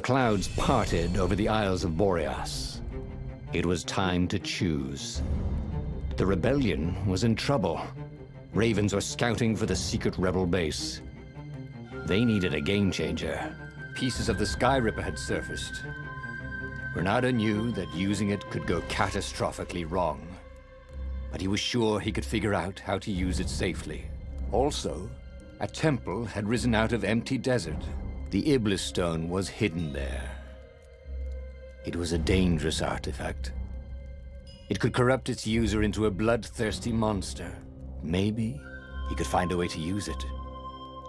clouds parted over the Isles of Boreas. It was time to choose. The rebellion was in trouble. Ravens were scouting for the secret rebel base. They needed a game changer. Pieces of the Sky Ripper had surfaced. Renardo knew that using it could go catastrophically wrong, but he was sure he could figure out how to use it safely. Also, a temple had risen out of empty desert. The Iblis Stone was hidden there. It was a dangerous artifact. It could corrupt its user into a bloodthirsty monster. Maybe he could find a way to use it,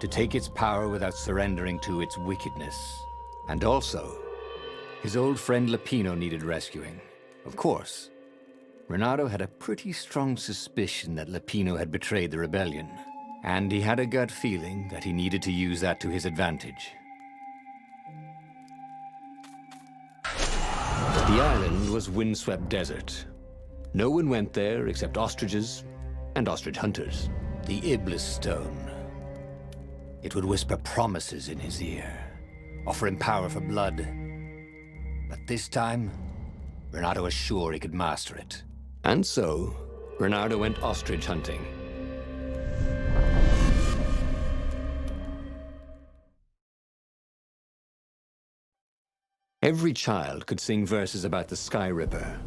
to take its power without surrendering to its wickedness. And also, his old friend Lapino needed rescuing. Of course, Renardo had a pretty strong suspicion that Lapino had betrayed the rebellion, and he had a gut feeling that he needed to use that to his advantage. The island was windswept desert. No one went there except ostriches and ostrich hunters. The Iblis Stone. It would whisper promises in his ear, offer him power for blood. But this time, Renardo was sure he could master it. And so, Renardo went ostrich hunting. Every child could sing verses about the Sky Ripper,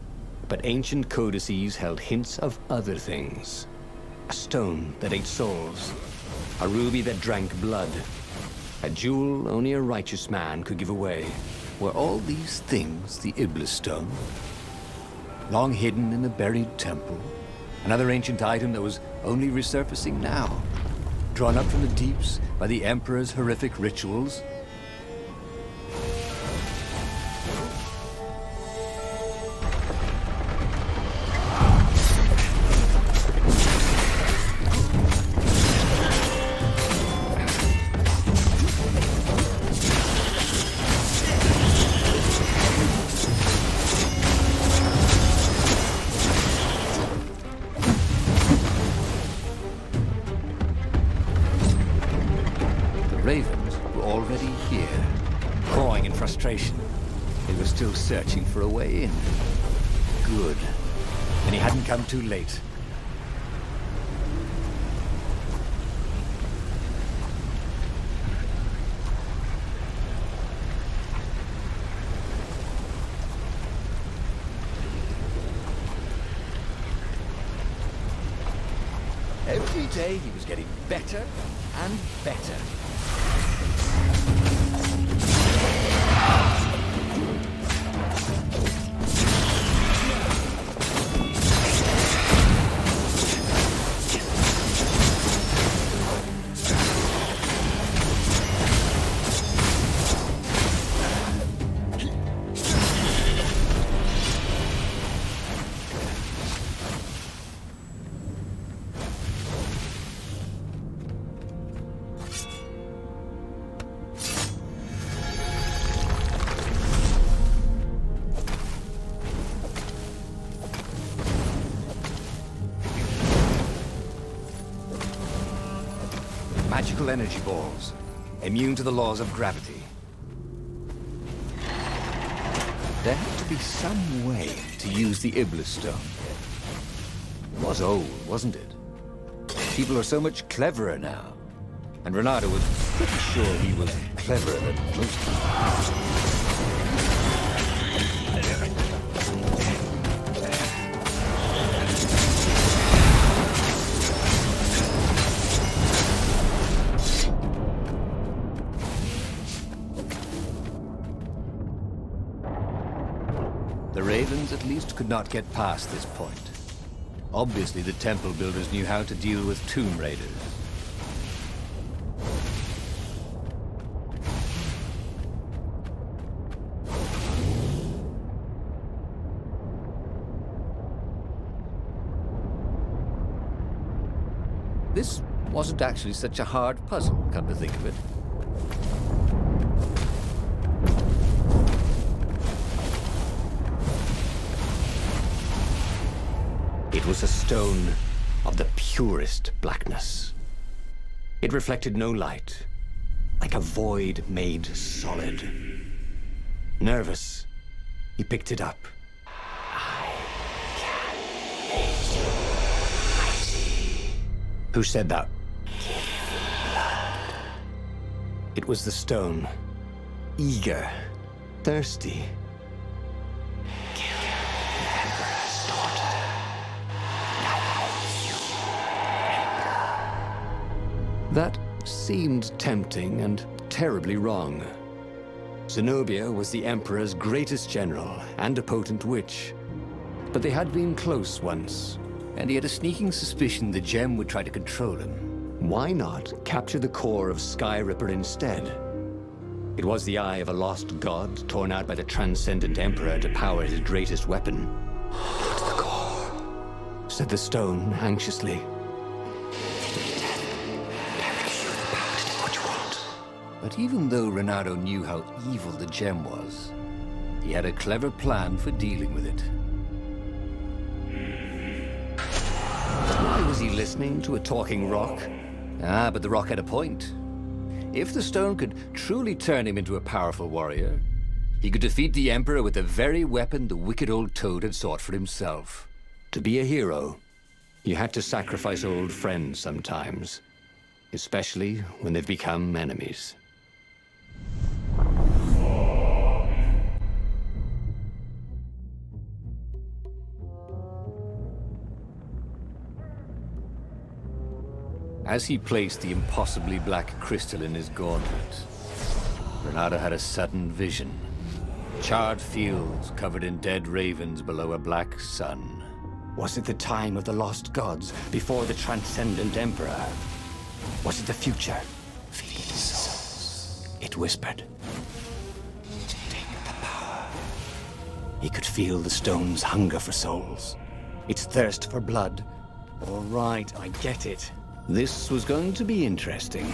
but ancient codices held hints of other things. A stone that ate souls, a ruby that drank blood, a jewel only a righteous man could give away. Were all these things the Iblis Stone? Long hidden in the buried temple? Another ancient item that was only resurfacing now? Drawn up from the deeps by the Emperor's horrific rituals? Ravens were already here, cawing in frustration. They were still searching for a way in. Good. And he hadn't come too late. Every day he was getting better and better. Magical energy balls, immune to the laws of gravity. There had to be some way to use the Iblis Stone. It was old, wasn't it? People are so much cleverer now. And Renardo was pretty sure he was cleverer than most people. The Ravens at least could not get past this point. Obviously, the temple builders knew how to deal with tomb raiders. This wasn't actually such a hard puzzle, come to think of it. It was a stone of the purest blackness. It reflected no light, like a void made solid. Nervous, he picked it up. Who said that? It was the stone. Eager. Thirsty. Kill the Emperor's daughter. Now you, Emperor. That seemed tempting and terribly wrong. Zenobia was the Emperor's greatest general and a potent witch. But they had been close once. And he had a sneaking suspicion the gem would try to control him. Why not capture the core of Sky Ripper instead? It was the eye of a lost god torn out by the Transcendent Emperor to power his greatest weapon. What's the core? Said the stone anxiously. But even though Renato knew how evil the gem was, he had a clever plan for dealing with it. Why was he listening to a talking rock? Ah, but the rock had a point. If the stone could truly turn him into a powerful warrior, he could defeat the Emperor with the very weapon the wicked old toad had sought for himself. To be a hero, you had to sacrifice old friends sometimes, especially when they've become enemies. As he placed the impossibly black crystal in his gauntlet, Renato had a sudden vision. Charred fields covered in dead ravens below a black sun. Was it the time of the lost gods before the Transcendent Emperor? Was it the future? Feed the souls. It whispered. Take the power. He could feel the stone's hunger for souls, its thirst for blood. All right, I get it. This was going to be interesting.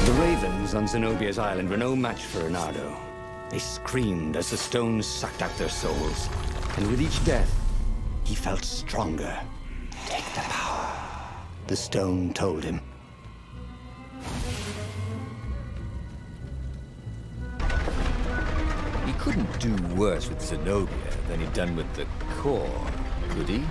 The ravens on Zenobia's island were no match for Renato. They screamed as the stones sucked out their souls. And with each death, he felt stronger. Take the power. The stone told him. He couldn't do worse with Zenobia than he'd done with the core, could he?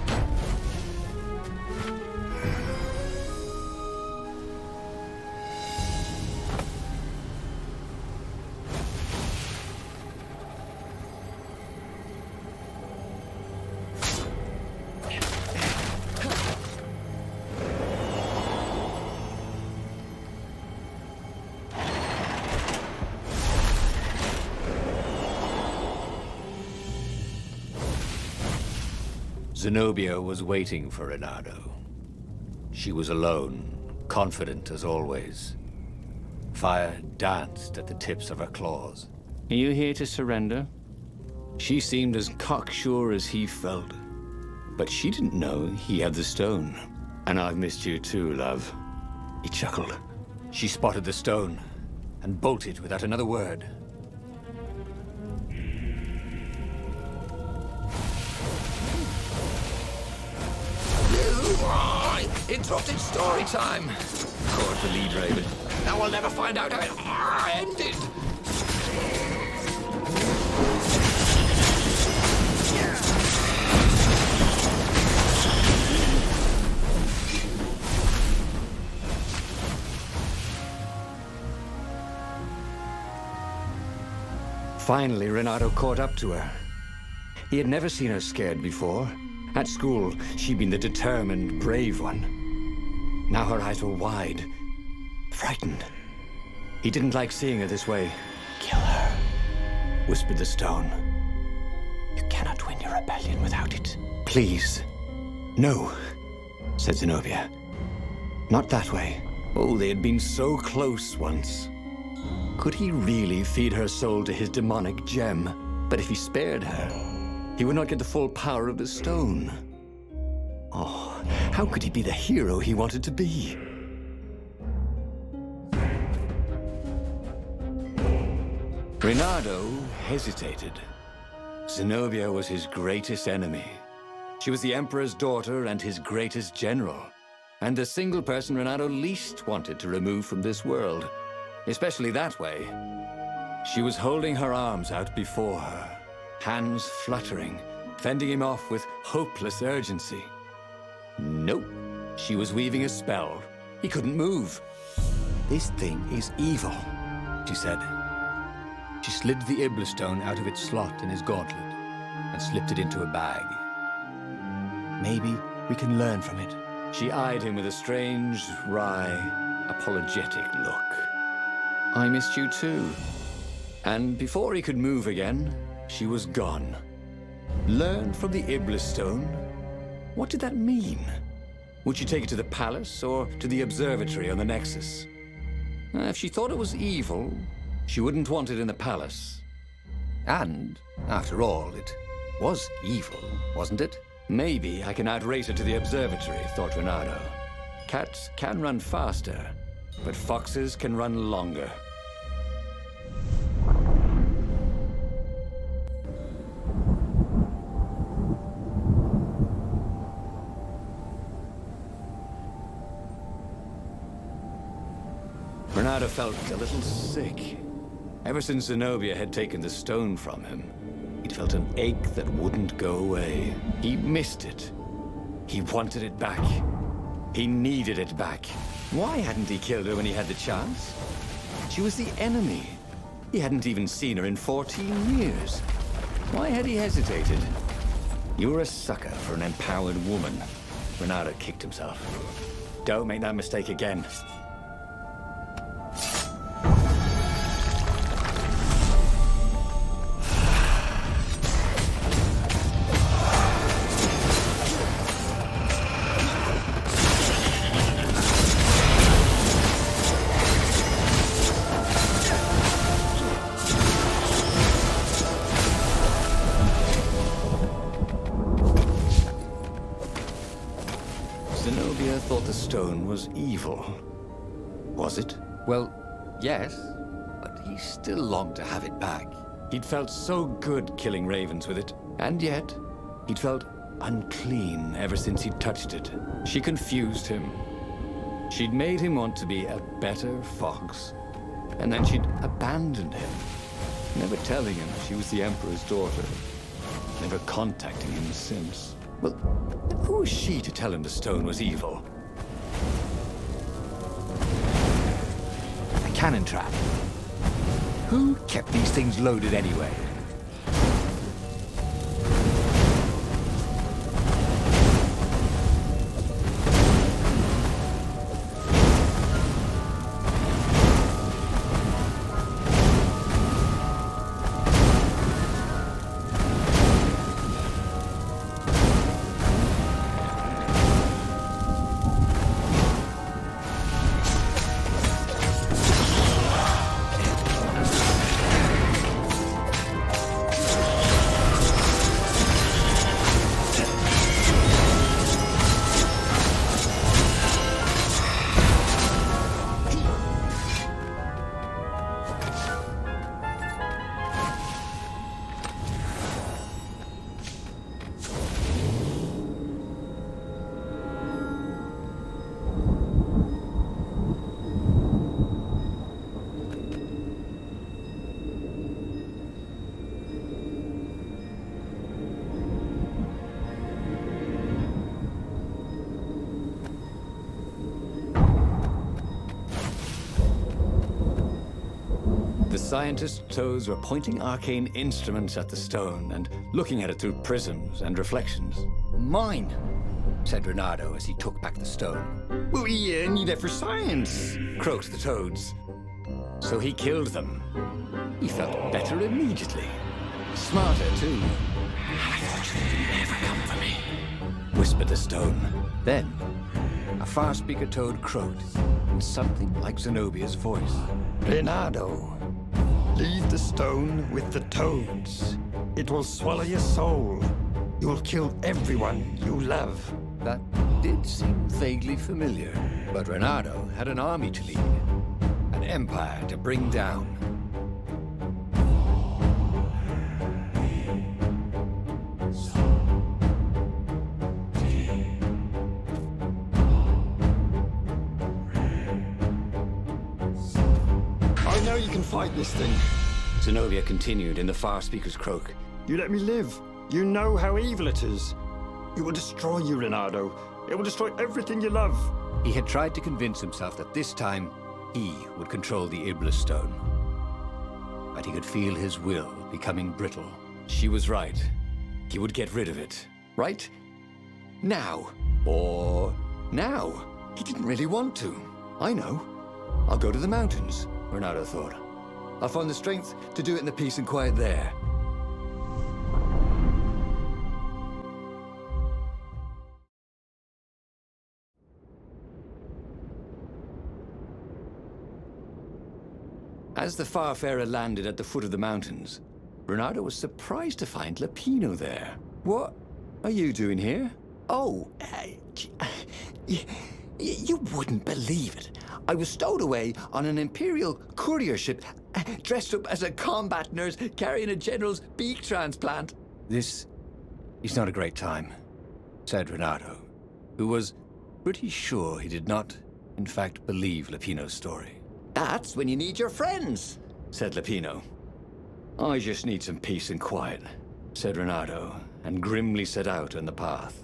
Zenobia was waiting for Renato. She was alone, confident as always. Fire danced at the tips of her claws. Are you here to surrender? She seemed as cocksure as he felt. But she didn't know he had the stone. And I've missed you too, love. He chuckled. She spotted the stone and bolted without another word. Interrupted story time. Caught the lead raven. Now we'll never find out how it ended. Finally, Renato caught up to her. He had never seen her scared before. At school, she'd been the determined, brave one. Now her eyes were wide, frightened. He didn't like seeing her this way. Kill her. Whispered the stone. You cannot win your rebellion without it. Please. No, said Zenobia. Not that way. Oh, they had been so close once. Could he really feed her soul to his demonic gem? But if he spared her, he would not get the full power of the stone. Oh, how could he be the hero he wanted to be? Reynardo hesitated. Zenobia was his greatest enemy. She was the Emperor's daughter and his greatest general, and the single person Reynardo least wanted to remove from this world, especially that way. She was holding her arms out before her, hands fluttering, fending him off with hopeless urgency. Nope. She was weaving a spell. He couldn't move. "This thing is evil," she said. She slid the Iblis stone out of its slot in his gauntlet and slipped it into a bag. "Maybe we can learn from it." She eyed him with a strange, wry, apologetic look. "I missed you too." And before he could move again, she was gone. Learn from the Iblis stone? What did that mean? Would she take it to the palace or to the observatory on the Nexus? If she thought it was evil, she wouldn't want it in the palace. And, after all, it was evil, wasn't it? Maybe I can outrace her to the observatory, thought Reynardo. Cats can run faster, but foxes can run longer. Reynardo felt a little sick. Ever since Zenobia had taken the stone from him, he'd felt an ache that wouldn't go away. He missed it. He wanted it back. He needed it back. Why hadn't he killed her when he had the chance? She was the enemy. He hadn't even seen her in 14 years. Why had he hesitated? You're a sucker for an empowered woman. Reynardo kicked himself. Don't make that mistake again. Zenobia thought the stone was evil. Was it? Well, yes, but he still longed to have it back. He'd felt so good killing ravens with it, and yet he'd felt unclean ever since he'd touched it. She confused him. She'd made him want to be a better fox, and then she'd abandoned him, never telling him she was the Emperor's daughter, never contacting him since. Well, who was she to tell him the stone was evil? A cannon trap. Who kept these things loaded anyway? The scientist's toes were pointing arcane instruments at the stone and looking at it through prisms and reflections. "Mine," said Reynardo as he took back the stone. "Well, we need it for science," croaked the toads. So he killed them. He felt better immediately. Smarter, too. "I thought you'd never come for me," whispered the stone. Then, a far-speaker toad croaked in something like Zenobia's voice. "Reynardo, leave the stone with the toads. It will swallow your soul. You'll kill everyone you love." That did seem vaguely familiar. But Reynardo had an army to lead, an empire to bring down. I know you can fight this thing. Zenobia continued in the Far Speaker's croak. You let me live. You know how evil it is. It will destroy you, Reynardo. It will destroy everything you love. He had tried to convince himself that this time he would control the Iblis Stone. But he could feel his will becoming brittle. She was right. He would get rid of it. Right? Now. Or now. He didn't really want to. I know. I'll go to the mountains, Reynardo thought. I'll find the strength to do it in the peace and quiet there. As the Farfarer landed at the foot of the mountains, Reynardo was surprised to find Lapino there. What are you doing here? Oh, you wouldn't believe it. I was stowed away on an Imperial courier ship, dressed up as a combat nurse carrying a general's beak transplant. This is not a great time, said Reynardo, who was pretty sure he did not, in fact, believe Lapino's story. That's when you need your friends, said Lapino. I just need some peace and quiet, said Reynardo, and grimly set out on the path.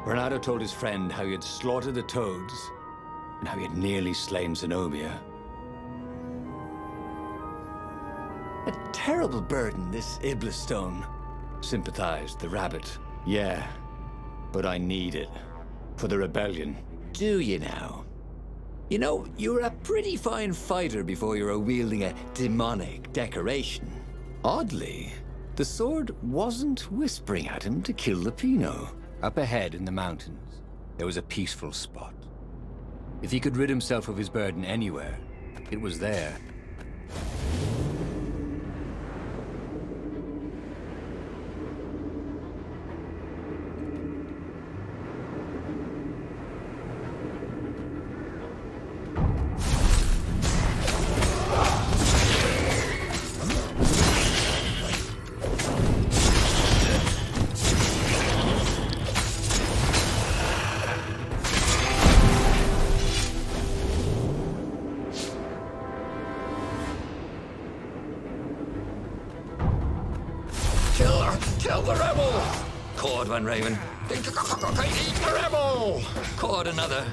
Reynardo told his friend how he had slaughtered the toads, and how he had nearly slain Zenobia. A terrible burden, this Iblis Stone, Sympathized the rabbit. Yeah, but I need it. For the rebellion. Do you now? You know, you were a pretty fine fighter before you were wielding a demonic decoration. Oddly, the sword wasn't whispering at him to kill Lapino. Up ahead in the mountains, there was a peaceful spot. If he could rid himself of his burden anywhere, it was there. Kill the rebel! Caught one, Raven. Eat the rebel! Caught another.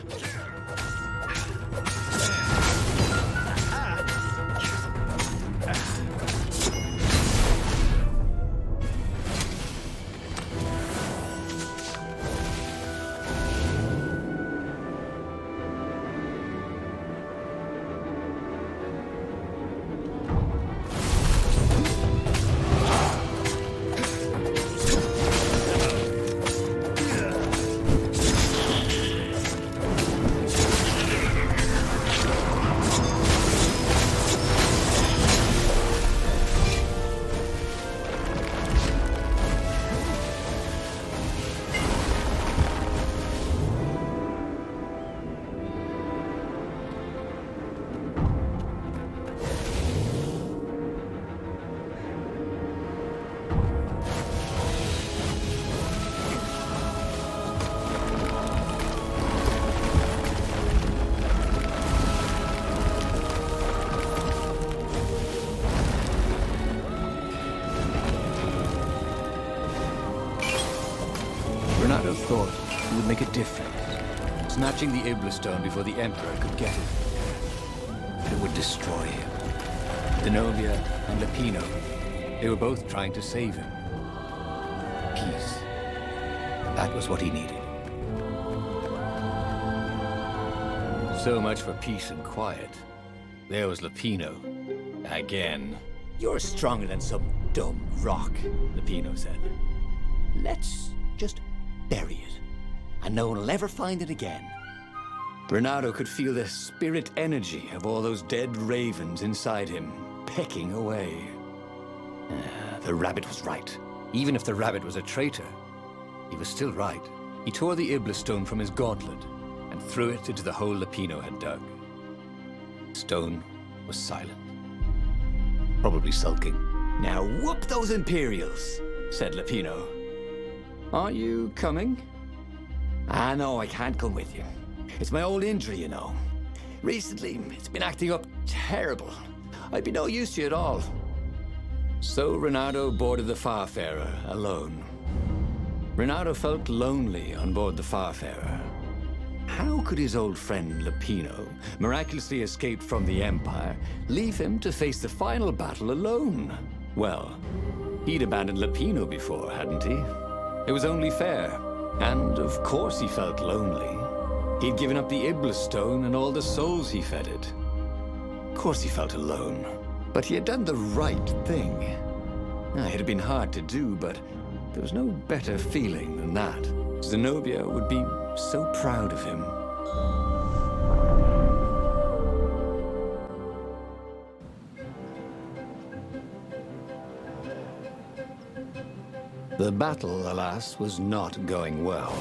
Reynardo thought he would make a difference, snatching the Iblis stone before the Emperor could get it. But it would destroy him. Zenobia and Lupino, they were both trying to save him. Peace. That was what he needed. So much for peace and quiet. There was Lupino. Again. You're stronger than some dumb rock, Lupino said. Let's just bury it, and no one will ever find it again. Reynardo could feel the spirit energy of all those dead ravens inside him, pecking away. The rabbit was right. Even if the rabbit was a traitor, he was still right. He tore the Iblis stone from his gauntlet and threw it into the hole Lupino had dug. The stone was silent, probably sulking. Now whoop those Imperials, said Lupino. Are you coming? Ah, no, I can't come with you. It's my old injury, you know. Recently, it's been acting up terrible. I'd be no use to you at all. So Reynardo boarded the Farfarer alone. Reynardo felt lonely on board the Farfarer. How could his old friend Lupino, miraculously escaped from the Empire, leave him to face the final battle alone? Well, he'd abandoned Lupino before, hadn't he? It was only fair. And of course he felt lonely. He'd given up the Iblis stone and all the souls he fed it. Of course he felt alone. But he had done the right thing. It had been hard to do, but there was no better feeling than that. Zenobia would be so proud of him. The battle, alas, was not going well.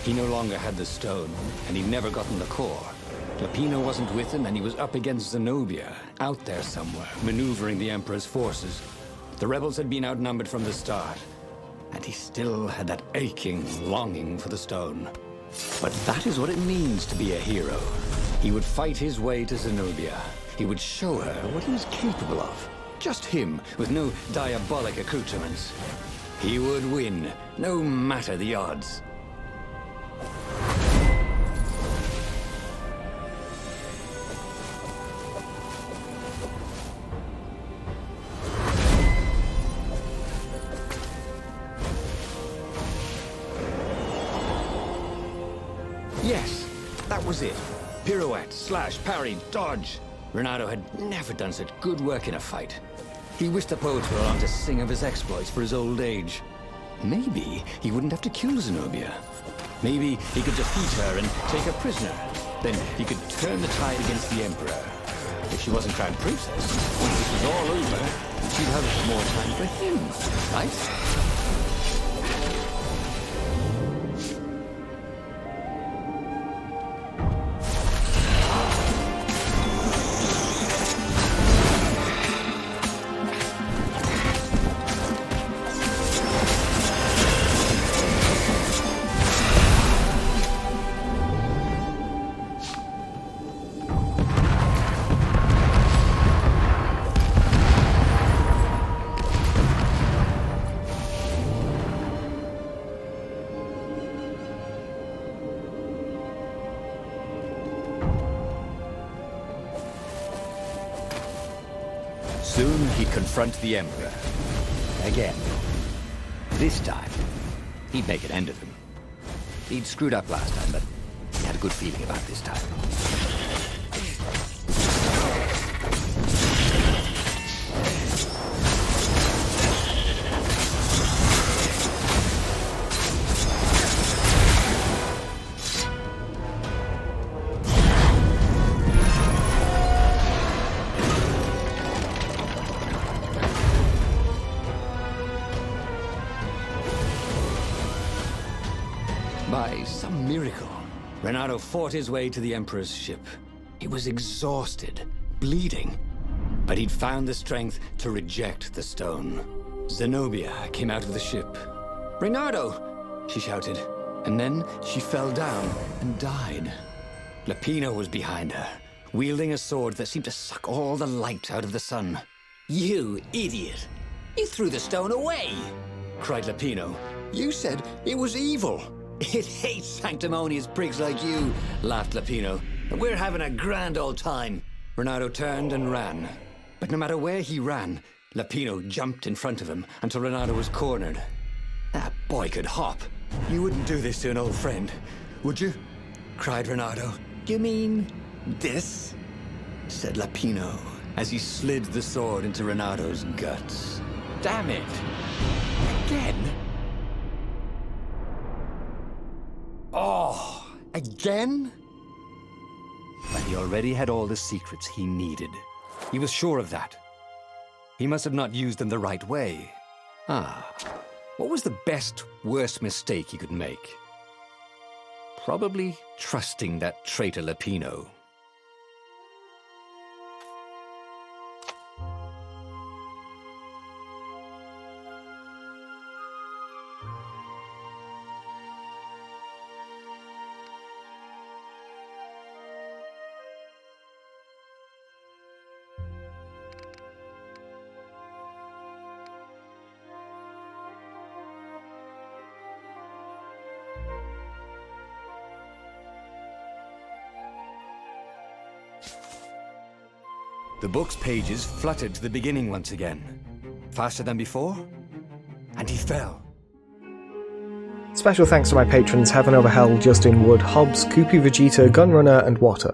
He no longer had the stone, and he'd never gotten the core. Lupino wasn't with him, and he was up against Zenobia, out there somewhere, maneuvering the Emperor's forces. The rebels had been outnumbered from the start, and he still had that aching longing for the stone. But that is what it means to be a hero. He would fight his way to Zenobia. He would show her what he was capable of. Just him, with no diabolic accoutrements. He would win, no matter the odds. Yes, that was it. Pirouette, slash, parry, dodge. Reynardo had never done such good work in a fight. He wished the poets were on to sing of his exploits for his old age. Maybe he wouldn't have to kill Zenobia. Maybe he could defeat her and take her prisoner. Then he could turn the tide against the Emperor. If she wasn't crowned princess, once this was all over, she'd have more time for him, right? Soon he'd confront the Emperor. Again. This time, he'd make an end of him. He'd screwed up last time, but he had a good feeling about this time. By some miracle, Reynardo fought his way to the Emperor's ship. He was exhausted, bleeding, but he'd found the strength to reject the stone. Zenobia came out of the ship. "Reynardo!" she shouted, and then she fell down and died. Lupino was behind her, wielding a sword that seemed to suck all the light out of the sun. You idiot! You threw the stone away! Cried Lupino. "You said it was evil." It hates sanctimonious prigs like you, laughed Lapino. We're having a grand old time. Renato turned and ran. But no matter where he ran, Lapino jumped in front of him until Renato was cornered. That boy could hop. You wouldn't do this to an old friend, would you? Cried Renato. You mean this? Said Lapino, as he slid the sword into Renato's guts. Damn it! Again? Oh, again? But he already had all the secrets he needed. He was sure of that. He must have not used them the right way. What was the best, worst mistake he could make? Probably trusting that traitor Lapino. The book's pages fluttered to the beginning once again. Faster than before, and he fell. Special thanks to my patrons Heaven Over Hell, Justin Wood, Hobbs, Koopy Vegeta, Gunrunner and Water.